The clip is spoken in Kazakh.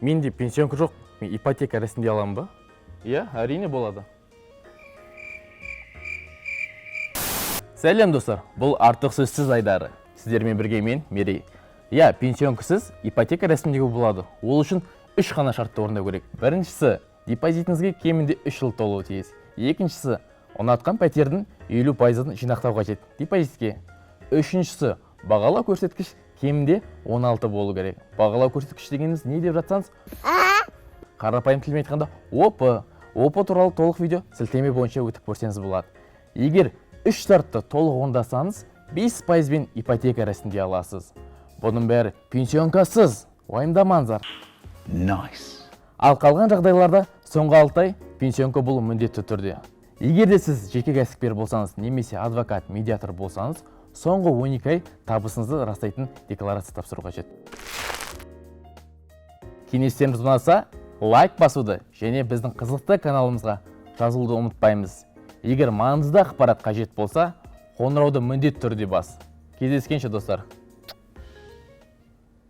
Менде пенсионка жоқ, мен ипотека рәсімдей аламын ба? Иә, әрине болады. Сәлем достар, бұл артық сөзсіз айдары. Сіздермен бірге мен, Мерей. Иә, пенсионкасыз ипотека рәсімдеуге болады. Ол үшін 3 қана шартты орындау керек. Біріншісі, депозитіңізге кемінде 3 жыл толуы тиіс. Екіншісі, ұнатқан пәтердің 50%-ын жинақтау қажет депозитке. Үшіншісі, бағалау көрсеткіш кемінде 16 болу керек. Бағалау көрсеткіш дегеніңіз не деп жатсаңыз? Қарапайым тілмен айтқанда, ОП туралы толық видео сілтеме бойынша өтіп көрсеңіз болады. Егер 3 шартты толық орындасаңыз, 5%-бен ипотека рәсімдей аласыз. Бұның бәрі пенсионкасыз, уайымдамаңыздар. Nice. Ал қалған жағдайларда соңғы 6 ай пенсионка болу міндетті түрде. Егер де сіз жеке кәсіпкер болсаңыз, немесе адвокат, медиатор болсаңыз, соңғы 12 ай табысыңызды растайтын декларация тапсыру қажет. Кеңестеріміз ұнаса, лайк басуды және біздің қызықты каналымызға жазылуды ұмытпаймыз. Егер маңызды ақпарат қажет болса, қоңырауды міндетті түрде бас. Кездескенше достар.